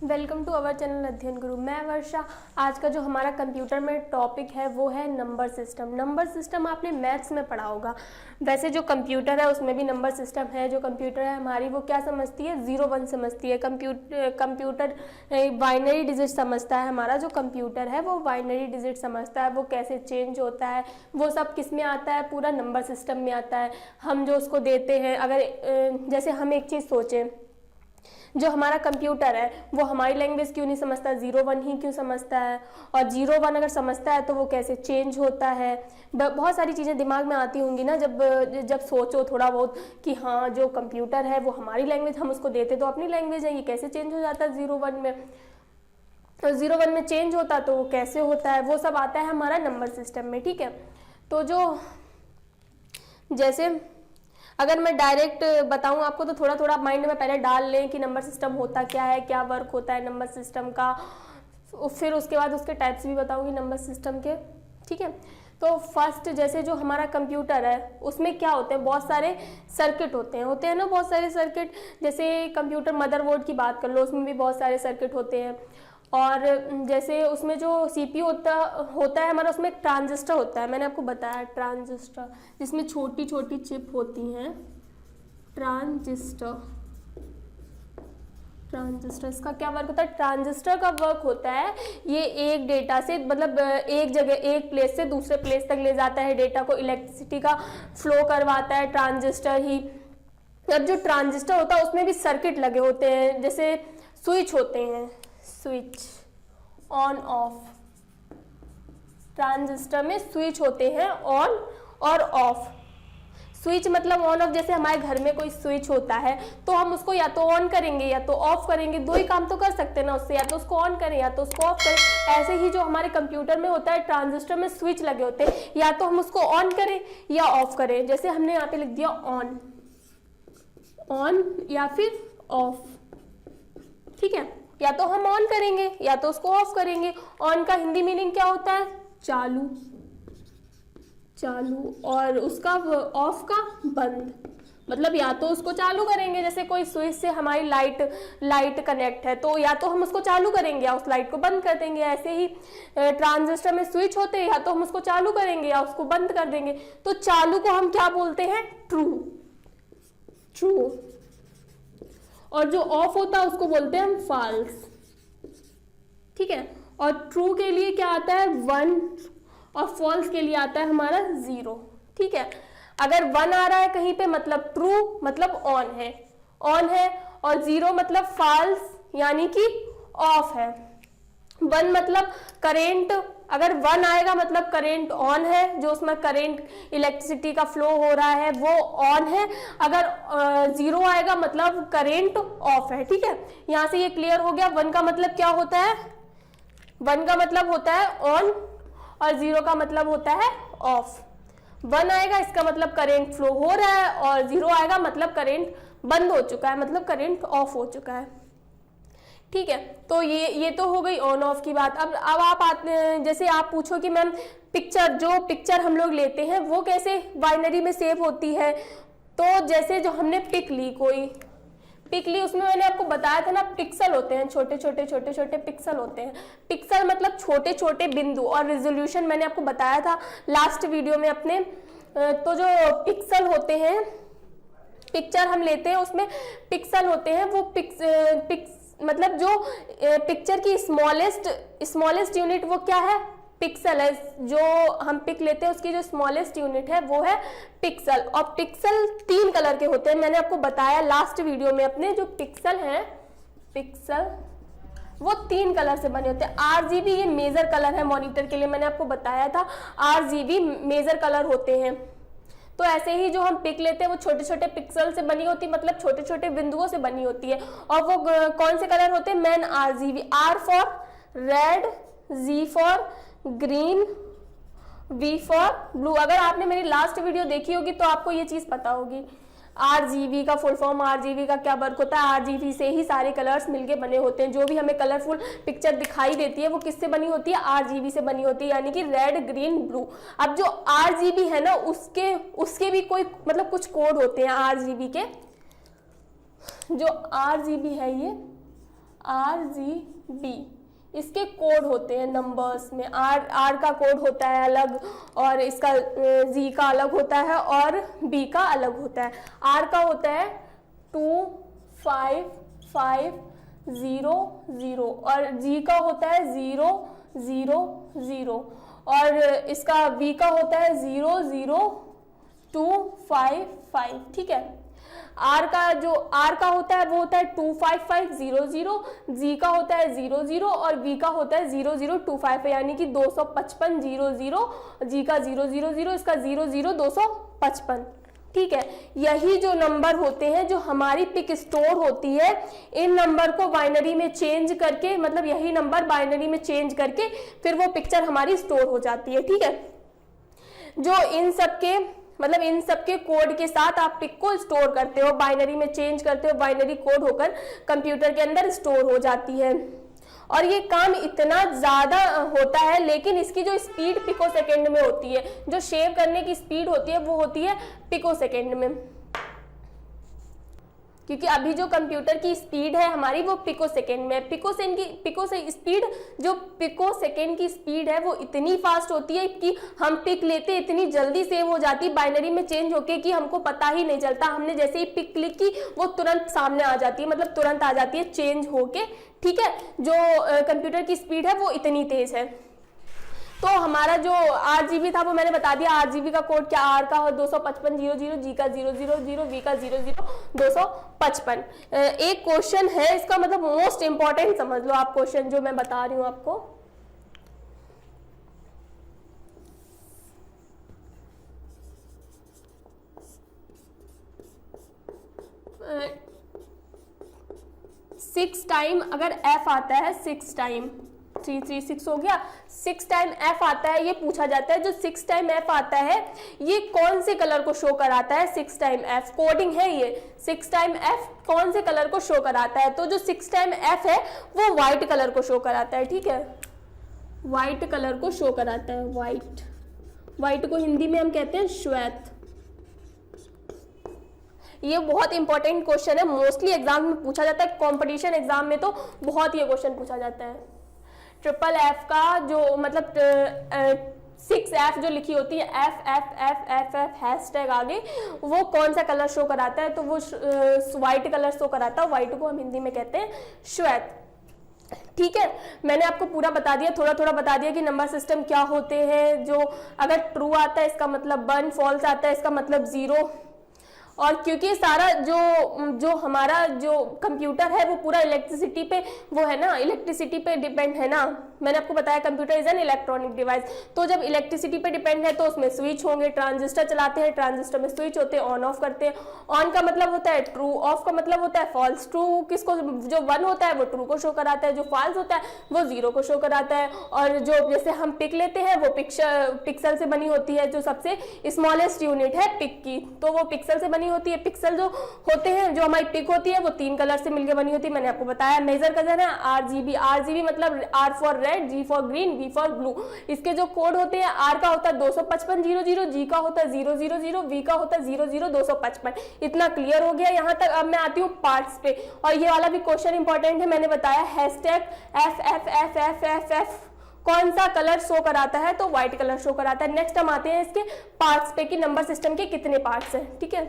Welcome to our channel अध्ययन गुरु। मैं वर्षा। आज का जो हमारा कंप्यूटर में टॉपिक है वो है नंबर सिस्टम। नंबर सिस्टम आपने मैथ्स में पढ़ा होगा। वैसे जो कंप्यूटर है उसमें भी नंबर सिस्टम है। जो कंप्यूटर है हमारी वो क्या समझती है, 0-1 समझती है। कंप्यूटर बाइनरी डिजिट समझता है। हमारा जो कंप्यूटर है वो बाइनरी डिजिट समझता है। वो कैसे चेंज होता है वो सब किस में आता है, पूरा नंबर सिस्टम में आता है। हम जो उसको देते हैं, अगर जैसे हम एक चीज़ सोचें, जो हमारा कंप्यूटर है वो हमारी लैंग्वेज क्यों नहीं समझता, 0-1 ही क्यों समझता है, और 0-1 अगर समझता है तो वो कैसे चेंज होता है। बहुत सारी चीज़ें दिमाग में आती होंगी ना जब सोचो थोड़ा बहुत कि हाँ जो कंप्यूटर है वो हमारी लैंग्वेज, हम उसको देते तो अपनी लैंग्वेज है, ये कैसे चेंज हो जाता है 0-1 में, तो 0-1 में चेंज होता तो वो कैसे होता है, वो सब आता है हमारा नंबर सिस्टम में। ठीक है, तो जो जैसे अगर मैं डायरेक्ट बताऊं आपको तो थोड़ा थोड़ा माइंड में पहले डाल लें कि नंबर सिस्टम होता क्या है, क्या वर्क होता है नंबर सिस्टम का, फिर उसके बाद उसके टाइप्स भी बताऊंगी नंबर सिस्टम के। ठीक है, तो फर्स्ट जैसे जो हमारा कंप्यूटर है उसमें क्या होते हैं, बहुत सारे सर्किट होते हैं ना, बहुत सारे सर्किट। जैसे कंप्यूटर मदरबोर्ड की बात कर लो, उसमें भी बहुत सारे सर्किट होते हैं। और जैसे उसमें जो सीपीयू होता है हमारा, उसमें एक ट्रांजिस्टर होता है, मैंने आपको बताया ट्रांजिस्टर, जिसमें छोटी छोटी चिप होती हैं। ट्रांजिस्टर इसका क्या वर्क होता है, ट्रांजिस्टर का वर्क होता है ये एक डेटा से, मतलब एक जगह एक प्लेस से दूसरे प्लेस तक ले जाता है डेटा को, इलेक्ट्रिसिटी का फ्लो करवाता है ट्रांजिस्टर ही। अब जो ट्रांजिस्टर होता है उसमें भी सर्किट लगे होते हैं, जैसे स्विच होते हैं, स्विच ऑन ऑफ। ट्रांजिस्टर में स्विच होते हैं ऑन और ऑफ। स्विच मतलब ऑन ऑफ, जैसे हमारे घर में कोई स्विच होता है तो हम उसको या तो ऑन करेंगे या तो ऑफ करेंगे, दो ही काम तो कर सकते हैं ना उससे, या तो उसको ऑन करें या तो उसको ऑफ करें। ऐसे ही जो हमारे कंप्यूटर में होता है, ट्रांजिस्टर में स्विच लगे होते हैं, या तो हम उसको ऑन करें या ऑफ करें। जैसे हमने यहाँ पे लिख दिया ऑन या फिर ऑफ। ठीक है, या तो हम ऑन करेंगे या तो उसको ऑफ करेंगे। ऑन का हिंदी मीनिंग क्या होता है, चालू, और उसका ऑफ का बंद, मतलब या तो उसको चालू करेंगे, जैसे कोई स्विच से हमारी लाइट कनेक्ट है तो या तो हम उसको चालू करेंगे या उस लाइट को बंद कर देंगे। ऐसे ही ट्रांजिस्टर में स्विच होते हैं, या तो हम उसको चालू करेंगे या उसको बंद कर देंगे। तो चालू को हम क्या बोलते हैं, ट्रू, और जो ऑफ होता है उसको बोलते हैं हम फॉल्स। ठीक है, और ट्रू के लिए क्या आता है 1, और फॉल्स के लिए आता है हमारा 0। ठीक है, अगर 1 आ रहा है कहीं पे मतलब ट्रू, मतलब ऑन है, और 0 मतलब फॉल्स यानी कि ऑफ है। 1 मतलब करेंट, अगर 1 आएगा मतलब करेंट ऑन है, जो उसमें करेंट इलेक्ट्रिसिटी का फ्लो हो रहा है वो ऑन है। अगर 0 आएगा मतलब करेंट ऑफ है। ठीक है, यहां से ये क्लियर हो गया। 1 का मतलब क्या होता है, 1 का मतलब होता है ऑन, और 0 का मतलब होता है ऑफ। 1 आएगा इसका मतलब करेंट फ्लो हो रहा है, और 0 आएगा मतलब करेंट बंद हो चुका है, मतलब करेंट ऑफ हो चुका है। ठीक है, तो ये तो हो गई ऑन ऑफ की बात। अब आप जैसे आप पूछो कि मैम पिक्चर हम लोग लेते हैं वो कैसे बाइनरी में सेव होती है, तो जैसे जो हमने पिक ली, उसमें मैंने आपको बताया था ना, पिक्सल होते हैं, छोटे छोटे पिक्सल होते हैं। पिक्सल मतलब छोटे छोटे बिंदु, और रिजोल्यूशन मैंने आपको बताया था लास्ट वीडियो में अपने। तो जो पिक्सल होते हैं, पिक्चर हम लेते हैं उसमें पिक्सल होते हैं, वो मतलब जो पिक्चर की स्मॉलेस्ट यूनिट वो क्या है, पिक्सल है। जो हम पिक लेते हैं उसकी जो स्मॉलेस्ट यूनिट है वो है पिक्सल। और पिक्सल 3 कलर के होते हैं, मैंने आपको बताया लास्ट वीडियो में अपने। जो पिक्सल हैं, पिक्सल वो 3 कलर से बने होते हैं। RGB ये मेजर कलर है मॉनिटर के लिए, मैंने आपको बताया था RGB मेजर कलर होते हैं। तो ऐसे ही जो हम पिक लेते हैं वो छोटे छोटे पिक्सल से बनी होती है, मतलब छोटे छोटे बिंदुओं से बनी होती है। और वो कौन से कलर होते हैं, main RGB, R for red, G for green, V for blue. अगर आपने मेरी लास्ट वीडियो देखी होगी तो आपको ये चीज पता होगी। RGB का फुल फॉर्म, RGB का क्या वर्क होता है, RGB से ही सारे कलर्स मिलके बने होते हैं। जो भी हमें कलरफुल पिक्चर दिखाई देती है वो किससे बनी होती है, RGB से बनी होती है, यानी कि रेड, ग्रीन, ब्लू। अब जो RGB है ना, उसके भी कोई मतलब कुछ कोड होते हैं RGB के। जो RGB है, ये RGB इसके कोड होते हैं नंबर्स में। R का कोड होता है अलग, और इसका G का अलग होता है, और B का अलग होता है। R का होता है 25500 और G का होता है 000, और इसका V का होता है 00255। ठीक है। R का होता है वो होता है 25500, G का होता है 00 और V का होता है 0025, यानी कि 25500, G का 000, इसका 00255। ठीक है। यही जो नंबर होते हैं जो हमारी पिक स्टोर होती है, इन नंबर को बाइनरी में चेंज करके, मतलब यही नंबर बाइनरी में चेंज करके फिर वो पिक्चर हमारी स्टोर हो जाती है। ठीक है। जो इन सब के कोड के साथ आप पिक को स्टोर करते हो, बाइनरी में चेंज करते हो, बाइनरी कोड होकर कंप्यूटर के अंदर स्टोर हो जाती है। और ये काम इतना ज़्यादा होता है, लेकिन इसकी जो स्पीड पिको सेकेंड में होती है, जो सेव करने की स्पीड होती है वो होती है पिको सेकेंड में, क्योंकि अभी जो कंप्यूटर की स्पीड है हमारी वो पिको सेकेंड में। पिको सेकेंड की स्पीड है वो इतनी फास्ट होती है कि हम पिक लेते इतनी जल्दी सेव हो जाती है बाइनरी में चेंज होके कि हमको पता ही नहीं चलता। हमने जैसे ही पिक क्लिक की वो तुरंत सामने आ जाती है, मतलब तुरंत आ जाती है चेंज होके। ठीक है। जो कंप्यूटर की स्पीड है वो इतनी तेज है। तो हमारा जो RGB था वो मैंने बता दिया। RGB का कोड क्या, R का 25500, G का 000, V का 00255। एक क्वेश्चन है इसका, मतलब मोस्ट इंपॉर्टेंट समझ लो आप क्वेश्चन जो मैं बता रही हूँ आपको। सिक्स टाइम अगर F आता है, 6 टाइम 336 हो गया, 6 टाइम F आता है, ये पूछा जाता है। जो 6 टाइम F आता है ये कौन से कलर को शो कराता है? 6 टाइम F कोडिंग है ये। 6 टाइम F कौन से कलर को शो कराता है? तो जो 6 टाइम F है वो व्हाइट कलर को शो कराता है। ठीक है। व्हाइट कलर को शो कराता है। व्हाइट को हिंदी में हम कहते हैं श्वेत। ये बहुत इंपॉर्टेंट क्वेश्चन है, मोस्टली एग्जाम में पूछा जाता है, कंपटीशन एग्जाम में तो बहुत ये क्वेश्चन पूछा जाता है। ट्रिपल F का जो मतलब 6F जो लिखी होती है, F हैशटैग आगे, वो कौन सा कलर शो कराता है? तो वो व्हाइट कलर शो कराता है। व्हाइट को हम हिंदी में कहते हैं श्वेत। ठीक है। मैंने आपको पूरा बता दिया, थोड़ा थोड़ा बता दिया कि नंबर सिस्टम क्या होते हैं। जो अगर ट्रू आता है इसका मतलब 1, फॉल्स आता है इसका मतलब 0। और क्योंकि सारा जो हमारा जो कंप्यूटर है वो पूरा इलेक्ट्रिसिटी पे वो है ना, इलेक्ट्रिसिटी पे डिपेंड है ना। मैंने आपको बताया computer is an electronic device. तो जब इलेक्ट्रिसिटी पे डिपेंड है तो उसमें स्विच होंगे, ट्रांजिस्टर चलाते हैं, ट्रांजिस्टर में स्विच होते हैं, ऑन ऑफ करते हैं। ऑन का मतलब होता है ट्रू, ऑफ का मतलब होता है फॉल्स। ट्रू किसको, जो 1 होता है वो ट्रू को शो कराता है, जो फॉल्स होता है वो 0 को शो कराता है। और जो जैसे हम पिक लेते हैं वो पिक्सल से बनी होती है, जो सबसे स्मॉलेस्ट यूनिट है पिक की, तो वो पिक्सल से बनी होती है। पिक्सल जो होते हैं, जो हमारी पिक होती है वो 3 कलर से मिलकर बनी होती है। मैंने आपको बताया मेजर कलर है RGB मतलब R for red, G for green, V for blue. इसके जो कोड होते हैं, R का होता है 25500, G का होता है 000, V का होता है 00255। इतना क्लियर हो गया यहाँ तक। अब मैं आती हूँ पार्ट्स पे, और ये वाला भी क्वेश्चन इंपॉर्टेंट है। मैंने बताया हैशटैग F कौन सा कलर शो कराता है? तो व्हाइट कलर शो कराता है। नेक्स्ट हम आते हैं इसके पार्ट्स पे कि नंबर सिस्टम के कितने पार्ट्स हैं। ठीक है।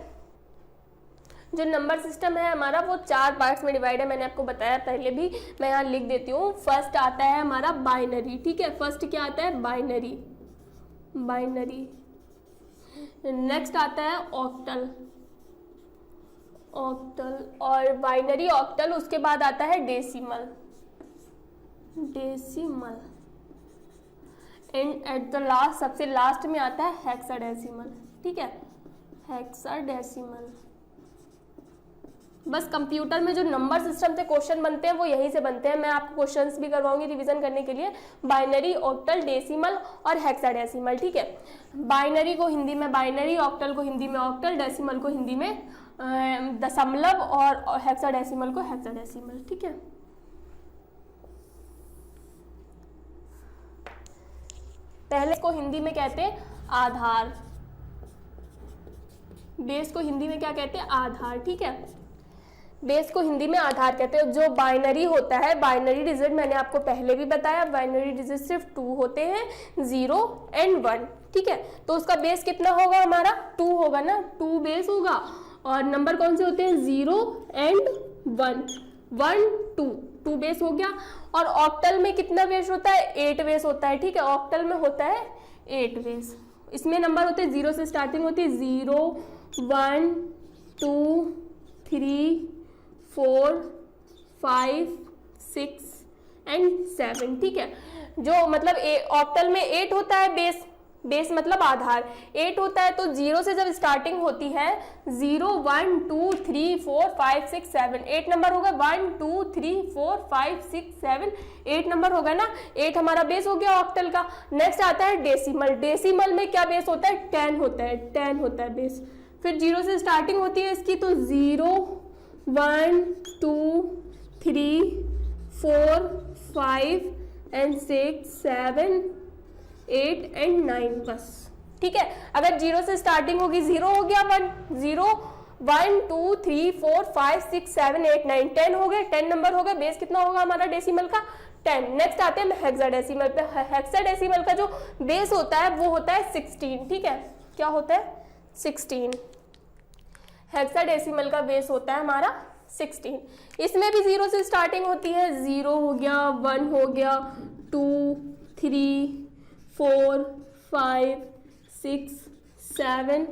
जो नंबर सिस्टम है हमारा वो 4 पार्ट्स में डिवाइड है। मैंने आपको बताया पहले भी, मैं यहाँ लिख देती हूँ। फर्स्ट आता है हमारा बाइनरी। ठीक है। फर्स्ट क्या आता है? बाइनरी। नेक्स्ट आता है ऑक्टल। और बाइनरी, ऑक्टल, उसके बाद आता है decimal. And at the last, सबसे लास्ट में आता है हेक्साडेसिमल। ठीक है। हेक्साडेसिमल। बस कंप्यूटर में जो नंबर सिस्टम से क्वेश्चन बनते हैं वो यहीं से बनते हैं। मैं आपको क्वेश्चंस भी करवाऊंगी रिवीजन करने के लिए। बाइनरी, ऑक्टल, डेसिमल और हेक्साडेसिमल। ठीक है। बाइनरी को हिंदी में बाइनरी, ऑक्टल को हिंदी में ऑक्टल, डेसिमल को हिंदी में दशमलव और हेक्साडेसिमल को हेक्साडेसिमल। ठीक है। पहले को हिंदी में कहते हैं आधार, बेस को हिंदी में क्या कहते हैं? आधार। ठीक है। बेस को हिंदी में आधार कहते हैं। जो बाइनरी होता है, बाइनरी डिजिट मैंने आपको पहले भी बताया, बाइनरी डिजिट सिर्फ 2 होते हैं, 0 एंड 1, ठीक है। तो उसका बेस कितना होगा हमारा, 2 होगा ना, 2 बेस होगा। और नंबर कौन से होते हैं, 0 एंड 1, 1 2 बेस हो गया। और ऑक्टल में कितना बेस होता है, 8 बेस होता है, ठीक है। ऑक्टल में होता है 8 बेस। इसमें नंबर होते हैं 0 से स्टार्टिंग होती है, 0 1 2 3 4 5 6 एंड 7, ठीक है। जो मतलब ऑक्टल में 8 होता है बेस, बेस मतलब आधार 8 होता है। तो 0 से जब स्टार्टिंग होती है, 0 1 2 3 4 5 6 7, 8 नंबर होगा, 1 2 3 4 5 6 7, 8 नंबर होगा ना, 8 हमारा बेस हो गया ऑक्टल का। नेक्स्ट आता है डेसिमल। डेसिमल में क्या बेस होता है, 10 होता है, 10 होता है बेस। फिर 0 से स्टार्टिंग होती है इसकी, तो 0 1 2 3 4 5 एंड 6 7 8 एंड 9 बस, ठीक है। अगर 0 से स्टार्टिंग होगी, 0 हो गया, 1 0 1 2 3 4 5 6 7 8 9 10 हो गए, 10 नंबर हो गए। बेस कितना होगा हमारा डेसिमल का, 10। नेक्स्ट आते हैं हेक्साडेसिमल पे। हेक्साडेसिमल का जो बेस होता है वो होता है 16, ठीक है। क्या होता है, 16। हेक्साडेसिमल का बेस होता है हमारा 16। इसमें भी 0 से स्टार्टिंग होती है, 0 हो गया, 1 हो गया, 2 3 4 5 6 7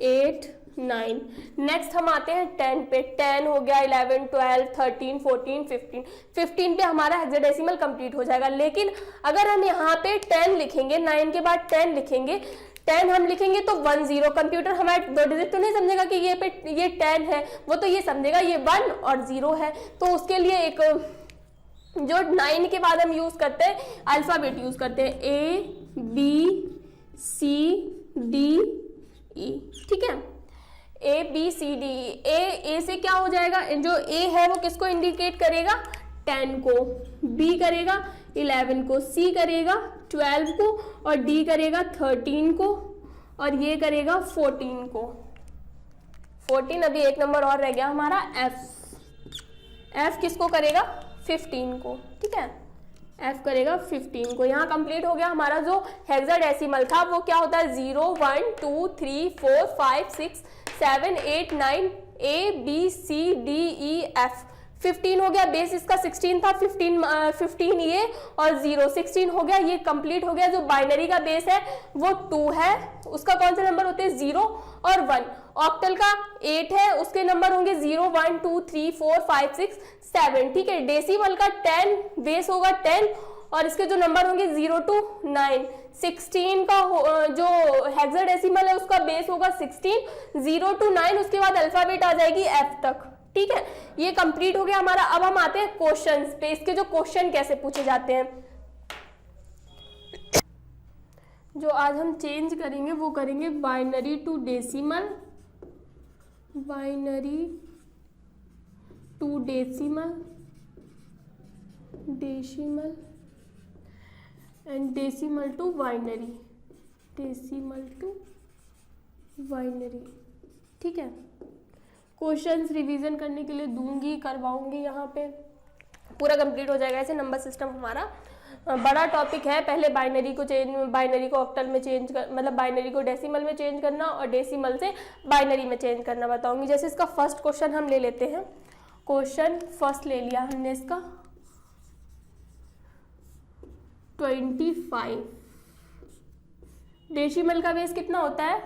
8 9। नेक्स्ट हम आते हैं 10 पे। 10 हो गया, 11 12 13 14 15। 15 पे हमारा हेक्साडेसिमल कंप्लीट हो जाएगा। लेकिन अगर हम यहाँ पे 10 लिखेंगे, 9 के बाद 10 लिखेंगे, 10 हम लिखेंगे तो 1 0, कंप्यूटर हमारे 2 डिजिट तो नहीं समझेगा कि ये 10 है, वो तो ये समझेगा ये 1 और 0 है। तो उसके लिए एक जो 9 के बाद हम यूज करते हैं, अल्फाबेट यूज करते हैं, A B C D E, ठीक है। A B C D E। A से क्या हो जाएगा, जो A है वो किसको इंडिकेट करेगा, 10 को, B करेगा 11 को, C करेगा 12 को, और D करेगा 13 को, और ये करेगा 14 को। 14, अभी एक नंबर और रह गया हमारा F किसको करेगा, 15 को, ठीक है। F करेगा 15 को। यहाँ कंप्लीट हो गया हमारा जो हेक्साडेसिमल था। वो क्या होता है, 0 1 2 3 4 5 6 7 8 9 A B C D E F। 15 हो गया, बेस इसका 16 था, 15 ये और 0 16 हो गया, ये कंप्लीट हो गया। जो बाइनरी का बेस है वो 2 है, उसका कौन सा नंबर होते हैं, 0 और 1। ऑक्टल का 8 है, उसके नंबर होंगे 0 1 2 3 4 5 6 7, ठीक है। डेसिमल का 10 बेस होगा 10, और इसके जो नंबर होंगे 0 to 9। 16 का जो हेक्साडेसिमल है उसका बेस होगा 16, 0 to 9, उसके बाद अल्फाबेट आ जाएगी F तक, ठीक है। ये कंप्लीट हो गया हमारा। अब हम आते हैं क्वेश्चंस पे, इसके जो क्वेश्चन कैसे पूछे जाते हैं। जो आज हम चेंज करेंगे वो करेंगे binary to decimal, binary to decimal, decimal and decimal to binary, decimal to binary, ठीक है। क्वेश्चंस रिवीजन करने के लिए दूंगी, करवाऊंगी, यहाँ पे पूरा कंप्लीट हो जाएगा। ऐसे नंबर सिस्टम हमारा बड़ा टॉपिक है। पहले बाइनरी को ऑक्टल में चेंज कर, मतलब बाइनरी को डेसिमल में चेंज करना, और डेसिमल से बाइनरी में चेंज करना बताऊंगी। जैसे इसका फर्स्ट क्वेश्चन हम ले लेते हैं। क्वेश्चन फर्स्ट ले लिया हमने इसका 25। डेसिमल का बेस कितना होता है,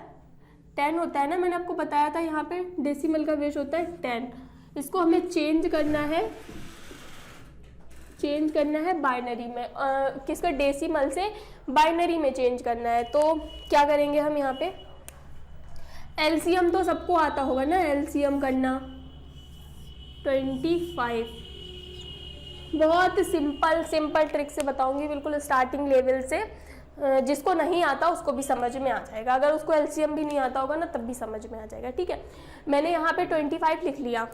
10 होता है ना, मैंने आपको बताया था। यहाँ पे डेसिमल का बेस होता है 10। इसको हमें चेंज करना है बाइनरी में, किसका, डेसिमल से बाइनरी में चेंज करना है। तो क्या करेंगे हम यहाँ पे, एलसीएम तो सबको आता होगा ना, एलसीएम करना 25। बहुत सिंपल ट्रिक से बताऊंगी, बिल्कुल स्टार्टिंग लेवल से। जिसको नहीं आता उसको भी समझ में आ जाएगा, अगर उसको एलसीएम भी नहीं आता होगा ना तब भी समझ में आ जाएगा, ठीक है। मैंने यहाँ पे 25 लिख लिया।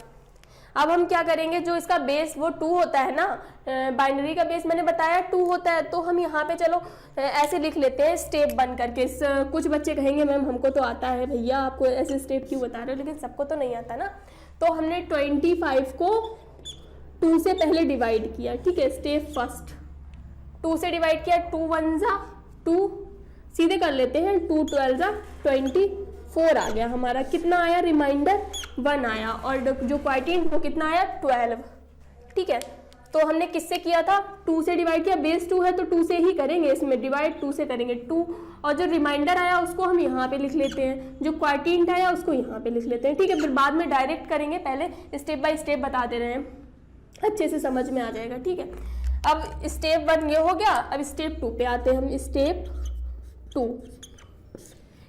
अब हम क्या करेंगे, जो इसका बेस वो 2 होता है ना, बाइनरी का बेस मैंने बताया 2 होता है, तो हम यहाँ पे चलो ऐसे लिख लेते हैं स्टेप बन करके। कुछ बच्चे कहेंगे मैम हमको तो आता है भैया, आपको ऐसे स्टेप क्यों बता रहे हो, लेकिन सबको तो नहीं आता ना। तो हमने 25 को 2 से पहले डिवाइड किया, ठीक है, स्टेप फर्स्ट 2 से डिवाइड किया, 2 1 जा 2, सीधे कर लेते हैं, 2 12 जा 24 आ गया हमारा, कितना आया रिमाइंडर 1 आया, और जो क्वाइटिंट वो कितना आया 12, ठीक है। तो हमने किससे किया था, 2 से डिवाइड किया, बेस 2 है तो 2 से ही करेंगे, इसमें डिवाइड 2 से करेंगे 2, और जो रिमाइंडर आया उसको हम यहाँ पे लिख लेते हैं, जो क्वाइटिंट आया उसको यहाँ पे लिख लेते हैं, ठीक है। फिर बाद में डायरेक्ट करेंगे, पहले स्टेप बाय स्टेप बता दे रहे हैं, अच्छे से समझ में आ जाएगा, ठीक है। अब स्टेप 1 ये हो गया, अब स्टेप 2 पे आते हैं हम। स्टेप 2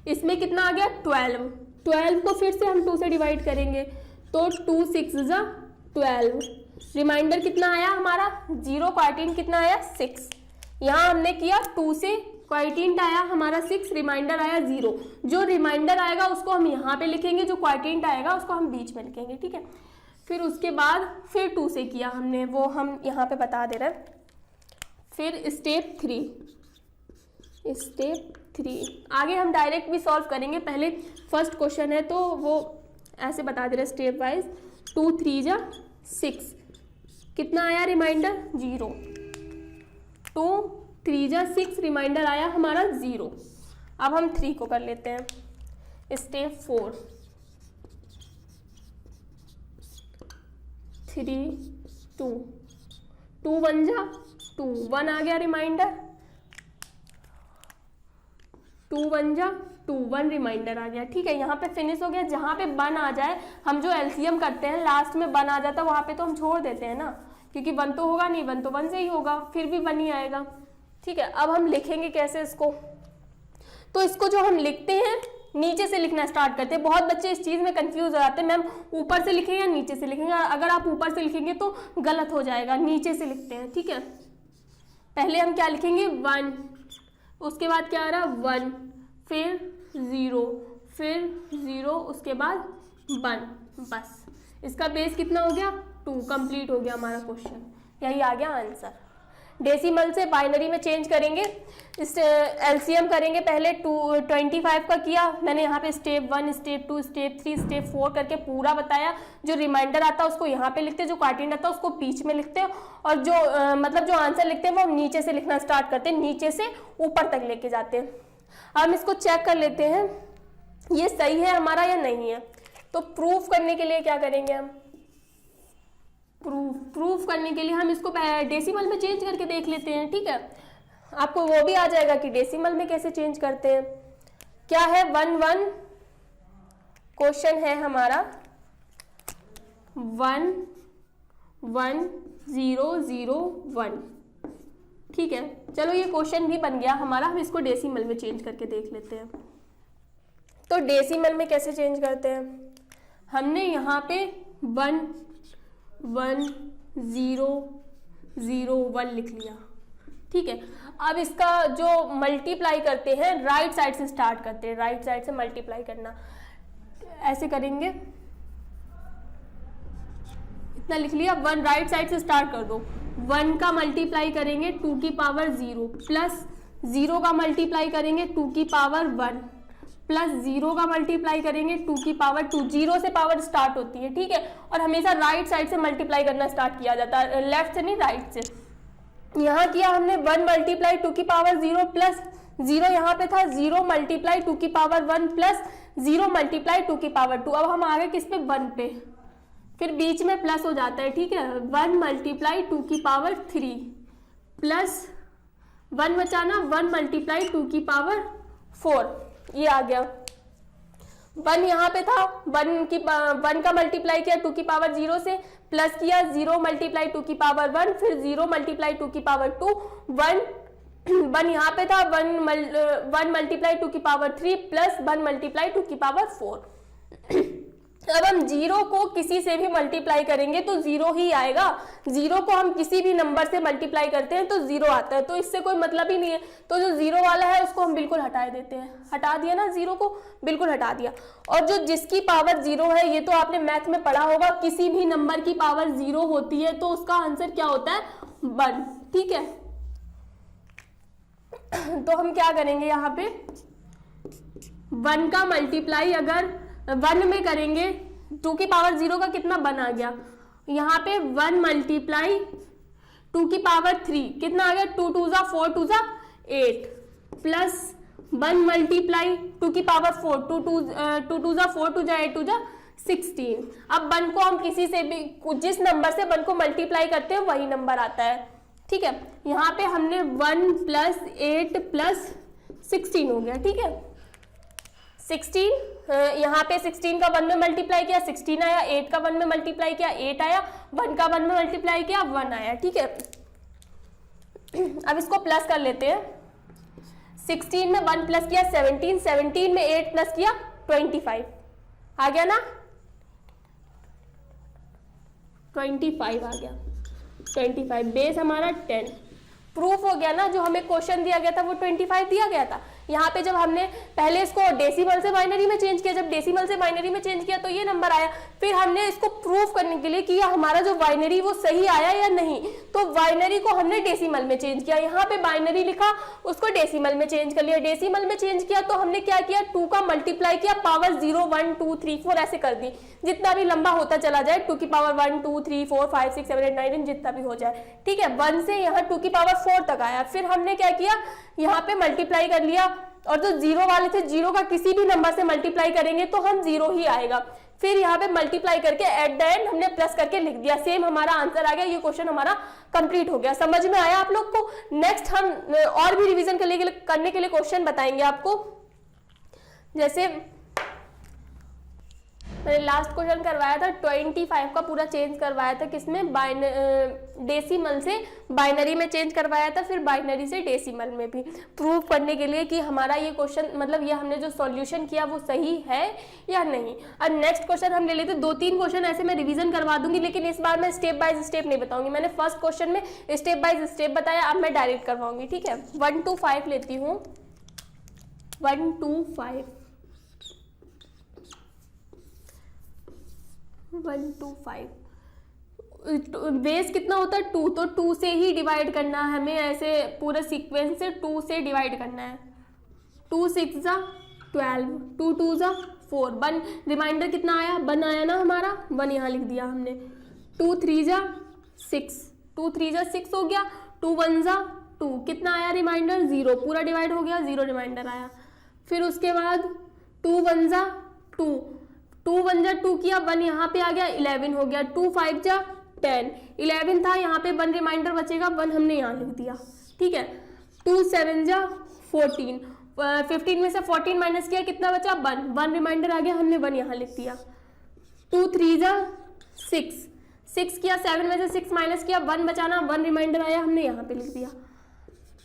इसमें कितना आ गया 12 को फिर से हम 2 से डिवाइड करेंगे, तो 2 6 जा 12, रिमाइंडर कितना आया हमारा 0, क्वाइटिंट कितना आया 6, यहाँ हमने किया 2 से, क्वाइटिंट आया हमारा 6, रिमाइंडर आया 0, जो रिमाइंडर आएगा उसको हम यहाँ पे लिखेंगे, जो क्वाइटिंट आएगा उसको हम बीच में लिखेंगे, ठीक है। फिर उसके बाद फिर 2 से किया हमने, वो हम यहाँ पे बता दे रहे हैं। फिर स्टेप 3 आगे हम डायरेक्ट भी सॉल्व करेंगे, पहले फर्स्ट क्वेश्चन है तो वो ऐसे बता दे रहे स्टेप वाइज। 2 3 जा 6, कितना आया रिमाइंडर 0, 2 3 जा 6, रिमाइंडर आया हमारा 0। अब हम 3 को कर लेते हैं। स्टेप 4 3 2 2 1 जा 2, 1 आ गया रिमाइंडर, 2 1 जा 2, 1 रिमाइंडर आ गया, ठीक है। यहाँ पे फिनिश हो गया। जहाँ पे 1 आ जाए, हम जो एलसीएम करते हैं लास्ट में 1 आ जाता है, वहाँ पे तो हम छोड़ देते हैं ना, क्योंकि 1 तो होगा नहीं, 1 तो 1 से ही होगा, फिर भी 1 ही आएगा, ठीक है। अब हम लिखेंगे कैसे इसको, तो इसको जो हम लिखते हैं नीचे से लिखना स्टार्ट करते हैं। बहुत बच्चे इस चीज़ में कंफ्यूज हो जाते हैं, मैम ऊपर से लिखेंगे या नीचे से लिखेंगे। अगर आप ऊपर से लिखेंगे तो गलत हो जाएगा, नीचे से लिखते हैं, ठीक है। पहले हम क्या लिखेंगे 1, उसके बाद क्या आ रहा 1, फिर 0, फिर 0, उसके बाद 1, बस इसका बेस कितना हो गया 2, कंप्लीट हो गया हमारा क्वेश्चन, यही आ गया आंसर। डेसिमल से बाइनरी में चेंज करेंगे, इस एलसीएम करेंगे। पहले 25 का किया मैंने यहाँ पे स्टेप 1, स्टेप 2, स्टेप 3, स्टेप 4 करके पूरा बताया। जो रिमाइंडर आता है उसको यहाँ पे लिखते हैं, जो क्वार्टिंट आता है उसको बीच में लिखते हैं, और जो मतलब जो आंसर लिखते हैं वो नीचे से लिखना स्टार्ट करते हैं, नीचे से ऊपर तक लेके जाते हैं। हम इसको चेक कर लेते हैं ये सही है हमारा या नहीं है। तो प्रूफ करने के लिए क्या करेंगे हम, प्रूफ करने के लिए हम इसको डेसिमल में चेंज करके देख लेते हैं, ठीक है। आपको वो भी आ जाएगा कि डेसिमल में कैसे चेंज करते हैं। क्या है 1 1, क्वेश्चन है हमारा 1 1 0 0 1, ठीक है। चलो ये क्वेश्चन भी बन गया हमारा, हम इसको डेसिमल में चेंज करके देख लेते हैं। तो डेसिमल में कैसे चेंज करते हैं, हमने यहाँ पे 1 1 0 0 1 लिख लिया, ठीक है। अब इसका जो मल्टीप्लाई करते हैं राइट साइड से स्टार्ट करते हैं, राइट साइड से मल्टीप्लाई करना ऐसे करेंगे, इतना लिख लिया। 1 राइट साइड से स्टार्ट कर दो, 1 का मल्टीप्लाई करेंगे 2 की पावर 0, प्लस 0 का मल्टीप्लाई करेंगे 2 की पावर 1, प्लस 0 का मल्टीप्लाई करेंगे 2 की पावर 2, 0 से पावर स्टार्ट होती है, ठीक है। और हमेशा राइट साइड से मल्टीप्लाई करना स्टार्ट किया जाता है, लेफ्ट से नहीं राइट से। यहाँ किया हमने 1 मल्टीप्लाई 2 की पावर 0, प्लस 0 यहाँ पे था, 0 मल्टीप्लाई 2 की पावर 1, प्लस 0 मल्टीप्लाई 2 की पावर 2। अब हम आ गए किस पे 1 पे, फिर बीच में प्लस हो जाता है, ठीक है। 1 मल्टीप्लाई 2 की पावर 3, प्लस 1 बचाना 1 मल्टीप्लाई 2 की पावर 4, ये आ गया। 1 यहाँ पे था, 1 का मल्टीप्लाई किया 2 की पावर 0 से, प्लस किया 0 मल्टीप्लाई 2 की पावर 1, फिर 0 मल्टीप्लाई 2 की पावर 2, 1 यहाँ पे था, 1 मल्टीप्लाई 2 की पावर 3, प्लस 1 मल्टीप्लाई 2 की पावर 4। अब हम 0 को किसी से भी मल्टीप्लाई करेंगे तो 0 ही आएगा, 0 को हम किसी भी नंबर से मल्टीप्लाई करते हैं तो 0 आता है, तो इससे कोई मतलब ही नहीं है। तो जो 0 वाला है उसको हम बिल्कुल हटा देते हैं, हटा दिया ना, 0 को बिल्कुल हटा दिया। और जो जिसकी पावर 0 है, ये तो आपने मैथ में पढ़ा होगा, किसी भी नंबर की पावर 0 होती है तो उसका आंसर क्या होता है 1, ठीक है। तो हम क्या करेंगे यहाँ पे 1 का मल्टीप्लाई अगर 1 में करेंगे 2 की पावर 0 का कितना 1 आ गया, यहाँ पे 1 मल्टीप्लाई 2 की पावर 3 कितना आ गया, 2 2 जा 4 2 जा 8 प्लस 1 मल्टीप्लाई 2 की पावर 4 2 2 जा 4 2 जा 8 2 जा 16। अब 1 को हम किसी से भी जिस नंबर से 1 को मल्टीप्लाई करते हैं वही नंबर आता है, ठीक है। यहाँ पे हमने 1 प्लस 8 प्लस 16 हो गया, ठीक है। 16 यहाँ पे 16 का 1 में मल्टीप्लाई किया 16 आया, 8 का 1 में मल्टीप्लाई किया 8 आया, 1 का 1 में मल्टीप्लाई किया 1 आया, ठीक है। अब इसको प्लस कर लेते हैं। 16 में 1 प्लस किया 17, 17 में 8 प्लस किया 25 आ गया ना, 25 आ गया, 25 बेस हमारा 10 प्रूफ हो गया ना। जो हमें क्वेश्चन दिया गया था वो 25 दिया गया था। यहाँ पे जब हमने पहले इसको डेसिमल से बाइनरी में चेंज किया, जब डेसिमल से बाइनरी में चेंज किया तो ये नंबर आया। फिर हमने इसको प्रूफ करने के लिए कि हमारा जो बाइनरी वो सही आया या नहीं, तो बाइनरी को हमने डेसिमल में चेंज किया। यहाँ पे बाइनरी लिखा, उसको डेसिमल में चेंज कर लिया। डेसिमल में चेंज किया तो हमने क्या किया, 2 का मल्टीप्लाई किया, पावर 0 1 2 3 4 ऐसे कर दी, जितना भी लंबा होता चला जाए, 2 की पावर 1 2 3 4 5 6 7 8 9 जितना भी हो जाए, ठीक है। 1 से यहाँ 2 की पावर 4 तक आया। फिर हमने क्या किया, यहाँ पे मल्टीप्लाई कर लिया, और जो 0 वाले थे 0 का किसी भी नंबर से मल्टीप्लाई करेंगे तो हम 0 ही आएगा। फिर यहाँ पे मल्टीप्लाई करके एट द एंड हमने प्लस करके लिख दिया, सेम हमारा आंसर आ गया। ये क्वेश्चन हमारा कंप्लीट हो गया। समझ में आया आप लोग को? नेक्स्ट हम और भी रिवीजन करने के लिए क्वेश्चन बताएंगे आपको। जैसे मैंने लास्ट क्वेश्चन करवाया था 25 का पूरा चेंज करवाया था, किसमें, डेसिमल से बाइनरी में चेंज करवाया था, फिर बाइनरी से डेसिमल में भी, प्रूफ करने के लिए कि हमारा ये क्वेश्चन मतलब ये हमने जो सॉल्यूशन किया वो सही है या नहीं। अब नेक्स्ट क्वेश्चन हम ले लेते, 2-3 क्वेश्चन ऐसे मैं रिवीजन करवा दूंगी, लेकिन इस बार मैं स्टेप बाय स्टेप नहीं बताऊंगी। मैंने फर्स्ट क्वेश्चन में स्टेप बाय स्टेप बताया, अब मैं डायरेक्ट करवाऊंगी, ठीक है। 1 to 5 लेती हूँ, 1 to 5 1 to 5 बेस कितना होता है 2, तो 2 से ही डिवाइड करना है हमें, ऐसे पूरे सीक्वेंस से 2 से डिवाइड करना है। 2 6 जा 12, 2 2 जा 4, 1 रिमाइंडर कितना आया, 1 आया ना हमारा, 1 यहाँ लिख दिया हमने। 2 3 जा 6, 2 3 जा 6 हो गया, 2 1 जा 2, कितना आया रिमाइंडर 0, पूरा डिवाइड हो गया, 0 रिमाइंडर आया। फिर उसके बाद 2 1 जा 2, 2 1 जा 2 किया, 1 यहाँ पे आ गया, 11 हो गया। 2 5 जा 10, 11 था, यहाँ पे 1 रिमाइंडर बचेगा, 1 हमने यहाँ लिख दिया, ठीक है। 2 7 जा 14, 15 में से 14 माइनस किया, कितना बचा 1, 1 रिमाइंडर आ गया, हमने 1 यहाँ लिख दिया। 2 3 जा 6, 6 किया, 7 में से 6 माइनस किया, 1 बचाना, 1 रिमाइंडर आया, हमने यहाँ पे लिख दिया।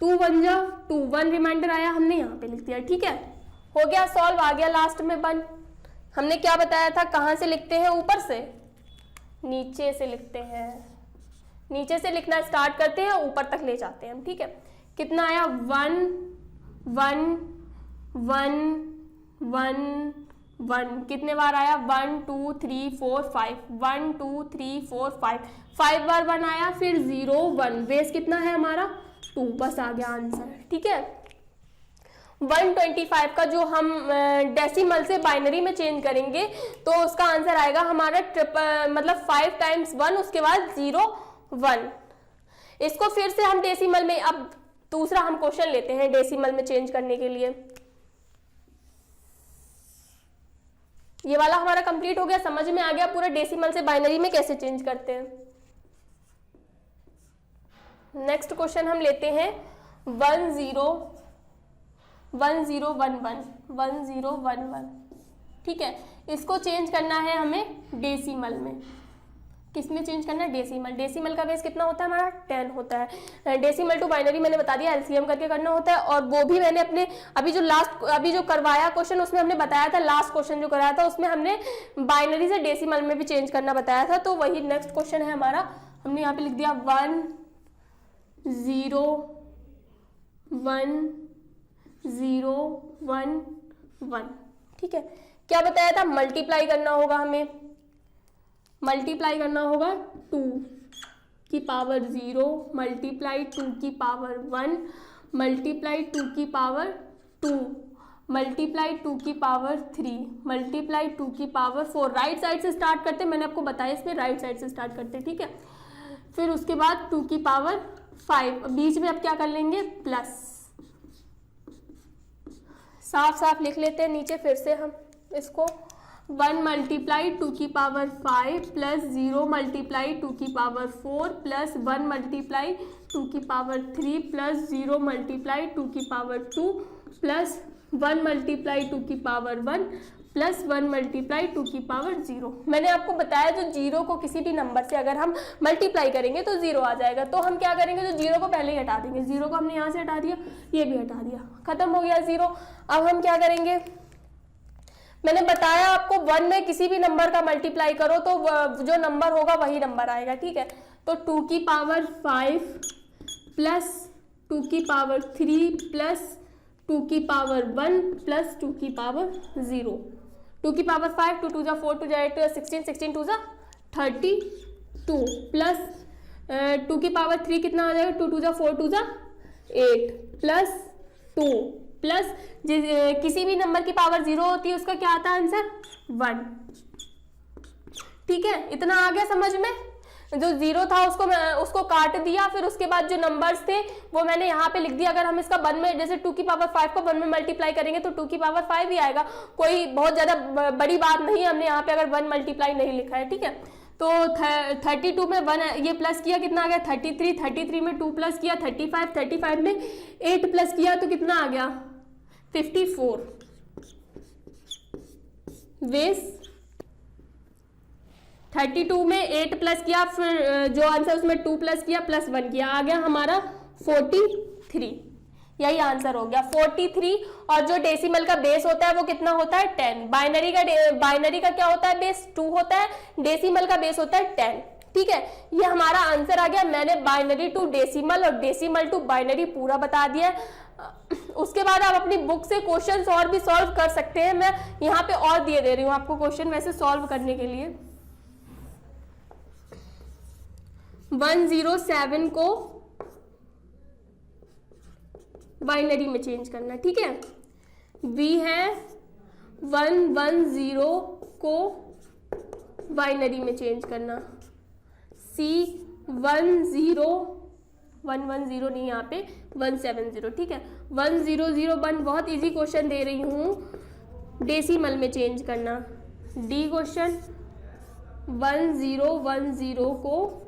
2 1 जा 2, 1 रिमाइंडर आया, हमने यहाँ पे लिख दिया, ठीक है। हो गया सॉल्व, आ गया लास्ट में 1। हमने क्या बताया था, कहाँ से लिखते हैं, ऊपर से नीचे से लिखते हैं, नीचे से लिखना स्टार्ट करते हैं, ऊपर तक ले जाते हैं हम, ठीक है। कितना आया 1 1 1 1 1, कितने बार आया 1 2 3 4 5, 1 2 3 4 5 बार 1 आया, फिर 0 1, बेस कितना है हमारा 2, बस आ गया आंसर, ठीक है। 125 का जो हम डेसिमल से बाइनरी में चेंज करेंगे तो उसका आंसर आएगा हमारा मतलब 5 टाइम्स 1, उसके बाद 0 1। इसको फिर से हम डेसिमल में, अब दूसरा हम क्वेश्चन लेते हैं डेसिमल में चेंज करने के लिए। ये वाला हमारा कंप्लीट हो गया, समझ में आ गया पूरा डेसिमल से बाइनरी में कैसे चेंज करते हैं। नेक्स्ट क्वेश्चन हम लेते हैं 1 0 1 0 1 1 1 0 1 1, ठीक है। इसको चेंज करना है हमें डेसिमल में। किसमें चेंज करना है, डेसिमल। डेसिमल का बेस कितना होता है हमारा 10 होता है। डेसिमल टू बाइनरी मैंने बता दिया, एलसीएम करके करना होता है, और वो भी मैंने अपने अभी जो करवाया क्वेश्चन उसमें हमने बताया था, लास्ट क्वेश्चन जो कराया था उसमें हमने बाइनरी से डेसिमल में भी चेंज करना बताया था। तो वही नेक्स्ट क्वेश्चन है हमारा, हमने यहाँ पे लिख दिया 1 0 1 0 1 1, ठीक है। क्या बताया था, मल्टीप्लाई करना होगा हमें, मल्टीप्लाई करना होगा 2 की पावर 0 मल्टीप्लाई 2 की पावर 1 मल्टीप्लाई 2 की पावर 2 मल्टीप्लाई 2 की पावर 3 मल्टीप्लाई 2 की पावर 4, राइट साइड से स्टार्ट करते, मैंने आपको बताया इसमें राइट साइड से स्टार्ट करते, ठीक है। फिर उसके बाद 2 की पावर 5, बीच में अब क्या कर लेंगे प्लस, साफ साफ लिख लेते हैं नीचे फिर से हम इसको, 1 मल्टीप्लाई 2 की पावर 5 प्लस 0 मल्टीप्लाई 2 की पावर 4 प्लस 1 मल्टीप्लाई 2 की पावर 3 प्लस 0 मल्टीप्लाई 2 की पावर 2 प्लस 1 मल्टीप्लाई 2 की पावर 1 प्लस 1 मल्टीप्लाई 2 की पावर 0। मैंने आपको बताया जो जीरो को किसी भी नंबर से अगर हम मल्टीप्लाई करेंगे तो 0 आ जाएगा, तो हम क्या करेंगे, जो जीरो को पहले ही हटा देंगे, जीरो को हमने यहाँ से हटा दिया, ये भी हटा दिया, खत्म हो गया जीरो। अब हम क्या करेंगे, मैंने बताया आपको 1 में किसी भी नंबर का मल्टीप्लाई करो तो जो नंबर होगा वही नंबर आएगा, ठीक है। तो 2 की पावर 5 प्लस 2 की पावर 3 प्लस 2 की पावर 1 प्लस 2 की पावर 0, 2 की पावर 5, 2 2 जा 4, 2 जा 8, 16, 16 2 जा 32 प्लस 2 की पावर 3 कितना आ जाएगा, 2 2 जा 4, 2 जा 8 प्लस 2 प्लस किसी भी नंबर की पावर 0 होती है उसका क्या आता है आंसर 1, ठीक है। इतना आ गया समझ में, जो 0 था उसको काट दिया, फिर उसके बाद जो नंबर्स थे वो मैंने यहाँ पे लिख दिया। अगर हम इसका 1 में जैसे 2 की पावर 5 को 1 में मल्टीप्लाई करेंगे तो 2 की पावर 5 ही आएगा, कोई बहुत ज्यादा बड़ी बात नहीं है, हमने यहाँ पे अगर 1 मल्टीप्लाई नहीं लिखा है, ठीक है। तो 32 में 1 ये प्लस किया, कितना आ गया 33, 33 में 2 प्लस किया 35, 35 में 8 प्लस किया तो कितना आ गया 54, वेस 32 में 8 प्लस किया, फिर जो आंसर उसमें 2 प्लस किया प्लस 1 किया, आ गया हमारा 43, यही आंसर हो गया 43। और जो डेसिमल का बेस होता है वो कितना होता है 10, बाइनरी का क्या होता है बेस 2 होता है, डेसिमल का बेस होता है 10, ठीक है। ये हमारा आंसर आ गया, मैंने बाइनरी टू डेसिमल और डेसिमल टू बाइनरी पूरा बता दिया। उसके बाद आप अपनी बुक से क्वेश्चंस और भी सॉल्व कर सकते हैं, मैं यहाँ पे और दे रही हूँ आपको क्वेश्चन वैसे सॉल्व करने के लिए। 107 को बाइनरी में चेंज करना, ठीक है। बी है 110 को बाइनरी में चेंज करना, सी 110 नहीं, यहाँ पे 170, ठीक है। 1001 बहुत इजी क्वेश्चन दे रही हूँ, डेसिमल में चेंज करना। डी क्वेश्चन 1010 को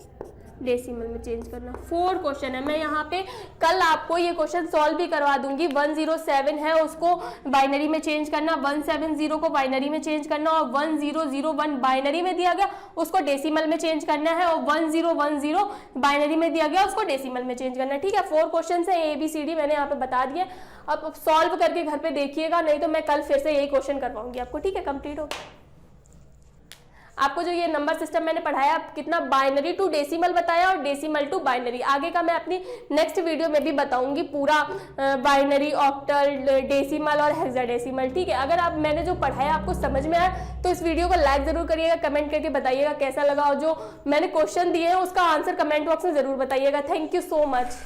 डेसिमल में चेंज करना। 4 क्वेश्चन है, मैं यहाँ पे कल आपको ये क्वेश्चन सॉल्व भी करवा दूंगी। 107 है उसको बाइनरी में चेंज करना, 170 को बाइनरी में चेंज करना, और 1001 बाइनरी में दिया गया उसको डेसिमल में चेंज करना है, और 1010 बाइनरी में दिया गया उसको डेसिमल में चेंज करना है, ठीक है। 4 क्वेश्चन है, ABCD मैंने यहाँ पे बता दिए। अब सॉल्व करके घर पे देखिएगा, नहीं तो मैं कल फिर से यही क्वेश्चन करवाऊंगी आपको, ठीक है। कंप्लीट हो आपको जो ये नंबर सिस्टम मैंने पढ़ाया, कितना बाइनरी टू डेसिमल बताया और डेसिमल टू बाइनरी, आगे का मैं अपनी नेक्स्ट वीडियो में भी बताऊंगी पूरा बाइनरी, ऑक्टल, डेसिमल और हेक्साडेसिमल, ठीक है। अगर आप मैंने जो पढ़ाया आपको समझ में आया तो इस वीडियो को लाइक जरूर करिएगा, कमेंट करके बताइएगा कैसा लगा, और जो मैंने क्वेश्चन दिए हैं उसका आंसर कमेंट बॉक्स में जरूर बताइएगा। Thank you so much.